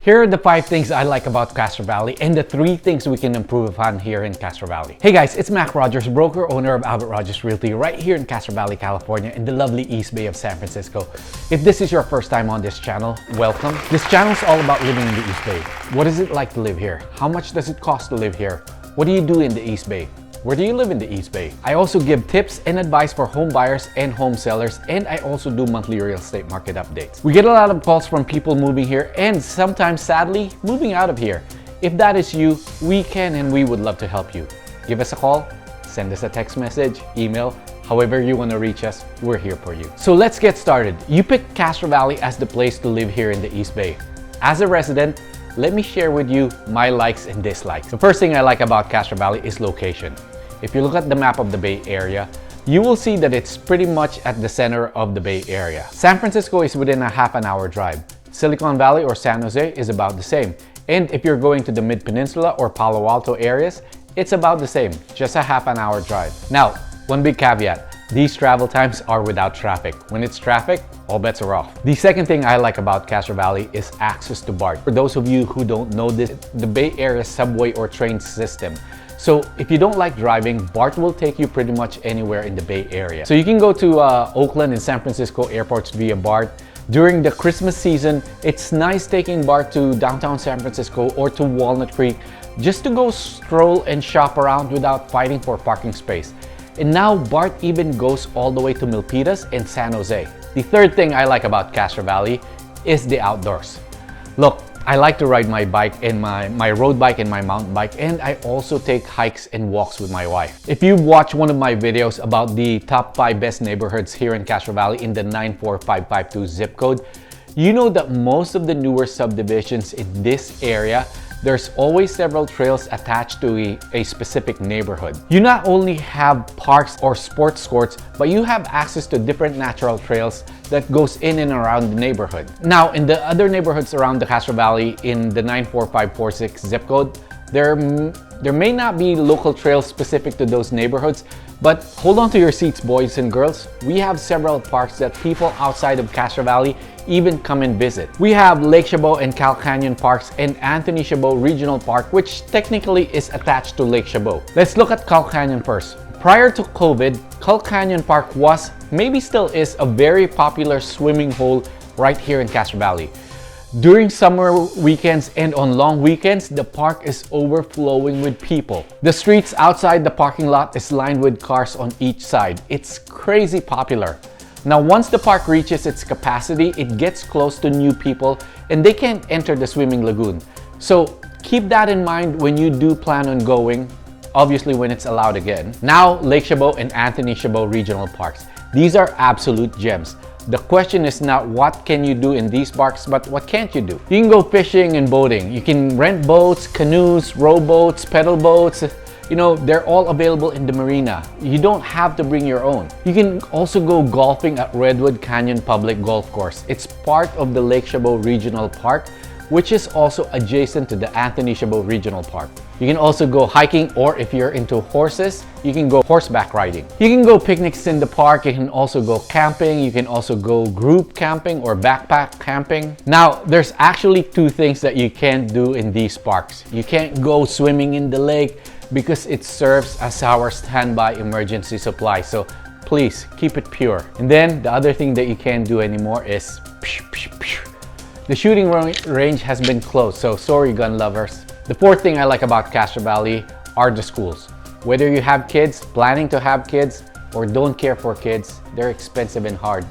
Here are the 5 things I like about Castro Valley and the 3 things we can improve upon here in Castro Valley. Hey guys, it's Mac Rogers, broker, owner of Albert Rogers Realty right here in Castro Valley, California in the lovely East Bay of San Francisco. If this is your first time on this channel, welcome. This channel is all about living in the East Bay. What is it like to live here? How much does it cost to live here? What do you do in the East Bay? Where do you live in the East Bay? I also give tips and advice for home buyers and home sellers, and I also do monthly real estate market updates. We get a lot of calls from people moving here and sometimes, sadly, moving out of here. If that is you, we can and we would love to help you. Give us a call, send us a text message, email, however you want to reach us, we're here for you. So let's get started. You picked Castro Valley as the place to live here in the East Bay. As a resident, let me share with you my likes and dislikes. The first thing I like about Castro Valley is location. If you look at the map of the Bay Area, you will see that it's pretty much at the center of the Bay Area. San Francisco is within a half an hour drive. Silicon Valley or San Jose is about the same. And if you're going to the Mid-Peninsula or Palo Alto areas, it's about the same, just a half an hour drive. Now, one big caveat, these travel times are without traffic. When it's traffic, all bets are off. The second thing I like about Castro Valley is access to BART. For those of you who don't know this, the Bay Area subway or train system. So if you don't like driving, BART will take you pretty much anywhere in the Bay Area. So you can go to Oakland and San Francisco airports via BART. During the Christmas season, it's nice taking BART to downtown San Francisco or to Walnut Creek just to go stroll and shop around without fighting for parking space. And now BART even goes all the way to Milpitas and San Jose. The third thing I like about Castro Valley is the outdoors. Look, I like to ride my bike and my road bike and my mountain bike, and I also take hikes and walks with my wife. If you've watched one of my videos about the top 5 best neighborhoods here in Castro Valley in the 94552 zip code, you know that most of the newer subdivisions in this area, there's always several trails attached to a specific neighborhood. You not only have parks or sports courts, but you have access to different natural trails that goes in and around the neighborhood. Now, in the other neighborhoods around the Castro Valley in the 94546 zip code, there may not be local trails specific to those neighborhoods, but hold on to your seats, boys and girls. We have several parks that people outside of Castro Valley even come and visit. We have Lake Chabot and Cal Canyon Parks and Anthony Chabot Regional Park, which technically is attached to Lake Chabot. Let's look at Cal Canyon first. Prior to COVID, Cal Canyon Park was, maybe still is, a very popular swimming hole right here in Castro Valley. During summer weekends and on long weekends, the park is overflowing with people. The streets outside the parking lot is lined with cars on each side. It's crazy popular. Now, once the park reaches its capacity, it gets close to new people and they can't enter the swimming lagoon. So keep that in mind when you do plan on going, obviously when it's allowed again. Now, Lake Chabot and Anthony Chabot Regional Parks. These are absolute gems. The question is not what can you do in these parks, but what can't you do? You can go fishing and boating. You can rent boats, canoes, rowboats, pedal boats. You know, they're all available in the marina. You don't have to bring your own. You can also go golfing at Redwood Canyon Public Golf Course. It's part of the Lake Chabot Regional Park, which is also adjacent to the Anthony Chabot Regional Park. You can also go hiking, or if you're into horses, you can go horseback riding. You can go picnics in the park. You can also go camping. You can also go group camping or backpack camping. Now, there's actually 2 things that you can't do in these parks. You can't go swimming in the lake because it serves as our standby emergency supply. So please keep it pure. And then the other thing that you can't do anymore is the shooting range has been closed, so sorry gun lovers. The fourth thing I like about Castro Valley are the schools. Whether you have kids, planning to have kids, or don't care for kids, they're expensive and hard.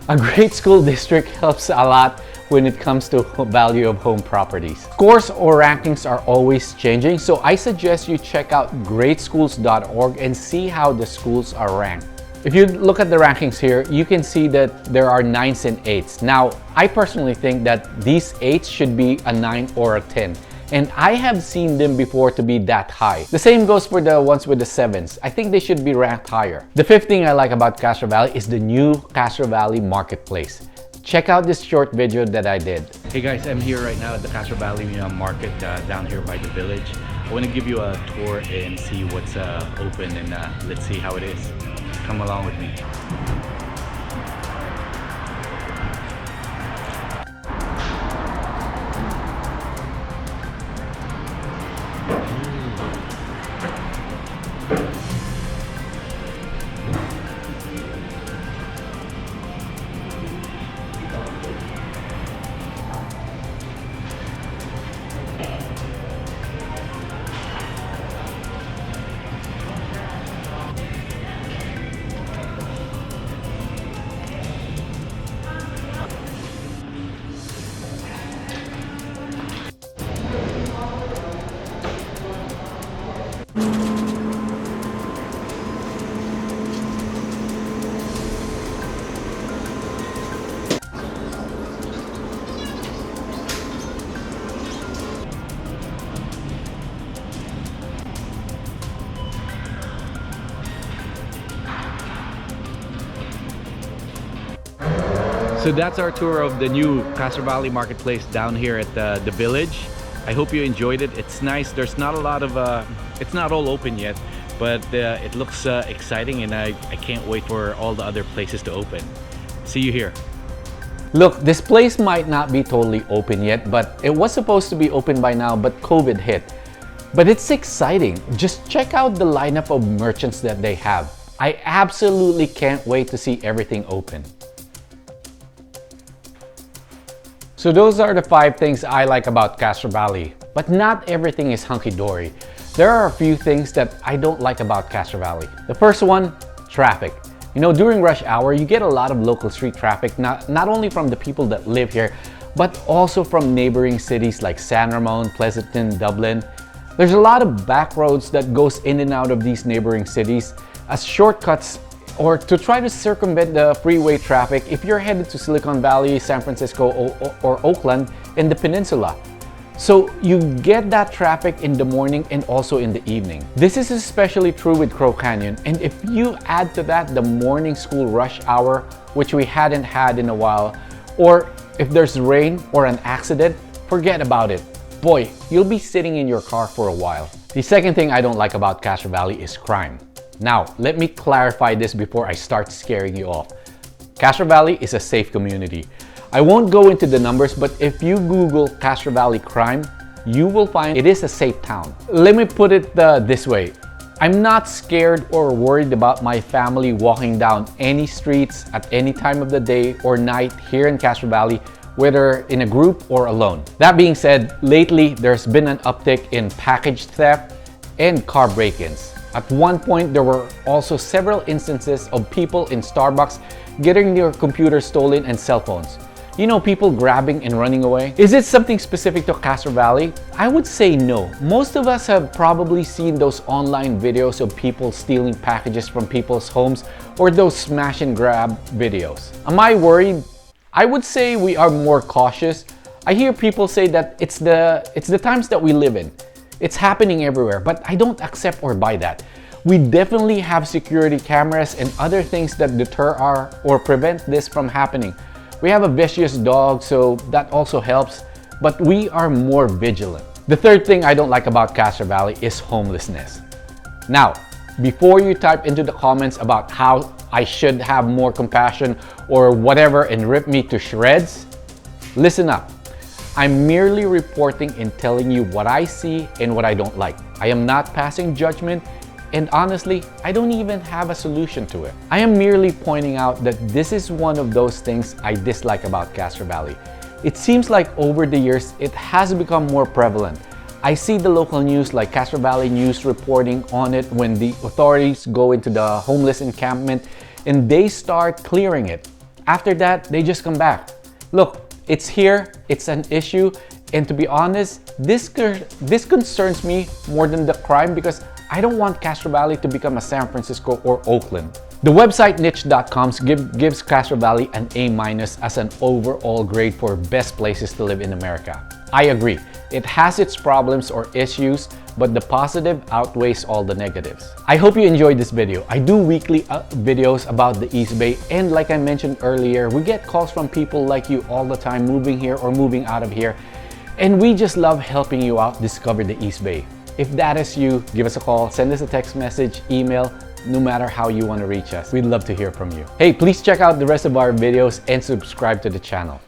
A great school district helps a lot when it comes to value of home properties. Scores or rankings are always changing, so I suggest you check out greatschools.org and see how the schools are ranked. If you look at the rankings here, you can see that there are 9s and 8s. Now, I personally think that these 8s should be a 9 or a 10. And I have seen them before to be that high. The same goes for the ones with the 7s. I think they should be ranked higher. The fifth thing I like about Castro Valley is the new Castro Valley Marketplace. Check out this short video that I did. Hey guys, I'm here right now at the Castro Valley Market down here by the village. I want to give you a tour and see what's open, and let's see how it is. Come along with me. So that's our tour of the new Castro Valley Marketplace down here at the village. I hope you enjoyed it. It's nice. There's not a lot of, it's not all open yet, but it looks exciting, and I can't wait for all the other places to open. See you here. Look, this place might not be totally open yet, but it was supposed to be open by now, but COVID hit. But it's exciting. Just check out the lineup of merchants that they have. I absolutely can't wait to see everything open. So those are the 5 things I like about Castro Valley, but not everything is hunky-dory. There are a few things that I don't like about Castro Valley. The first one, traffic. You know, during rush hour, you get a lot of local street traffic, not only from the people that live here, but also from neighboring cities like San Ramon, Pleasanton, Dublin. There's a lot of back roads that goes in and out of these neighboring cities as shortcuts or to try to circumvent the freeway traffic if you're headed to Silicon Valley, San Francisco, or Oakland in the peninsula. So you get that traffic in the morning and also in the evening. This is especially true with Crow Canyon, and if you add to that the morning school rush hour, which we hadn't had in a while, or if there's rain or an accident, forget about it. Boy, you'll be sitting in your car for a while. The second thing I don't like about Castro Valley is crime. Now, let me clarify this before I start scaring you off. Castro Valley is a safe community. I won't go into the numbers, but if you Google Castro Valley crime, you will find it is a safe town. Let me put it this way. I'm not scared or worried about my family walking down any streets at any time of the day or night here in Castro Valley, whether in a group or alone. That being said, lately there's been an uptick in package theft and car break-ins. At one point, there were also several instances of people in Starbucks getting their computers stolen and cell phones. You know, people grabbing and running away. Is it something specific to Castro Valley? I would say no. Most of us have probably seen those online videos of people stealing packages from people's homes or those smash and grab videos. Am I worried? I would say we are more cautious. I hear people say that it's the times that we live in. It's happening everywhere, but I don't accept or buy that. We definitely have security cameras and other things that deter or prevent this from happening. We have a vicious dog, so that also helps, but we are more vigilant. The third thing I don't like about Castro Valley is homelessness. Now, before you type into the comments about how I should have more compassion or whatever and rip me to shreds, listen up. I'm merely reporting and telling you what I see and what I don't like. I am not passing judgment, and honestly, I don't even have a solution to it. I am merely pointing out that this is one of those things I dislike about Castro Valley. It seems like over the years, it has become more prevalent. I see the local news like Castro Valley News reporting on it when the authorities go into the homeless encampment and they start clearing it. After that, they just come back. Look, it's here, it's an issue, and to be honest, this concerns me more than the crime because I don't want Castro Valley to become a San Francisco or Oakland. The website niche.com gives Castro Valley an A- as an overall grade for best places to live in America. I agree, it has its problems or issues, but the positive outweighs all the negatives. I hope you enjoyed this video. I do weekly videos about the East Bay, and like I mentioned earlier, we get calls from people like you all the time moving here or moving out of here, and we just love helping you out discover the East Bay. If that is you, give us a call, send us a text message, email, no matter how you want to reach us. We'd love to hear from you. Hey, please check out the rest of our videos and subscribe to the channel.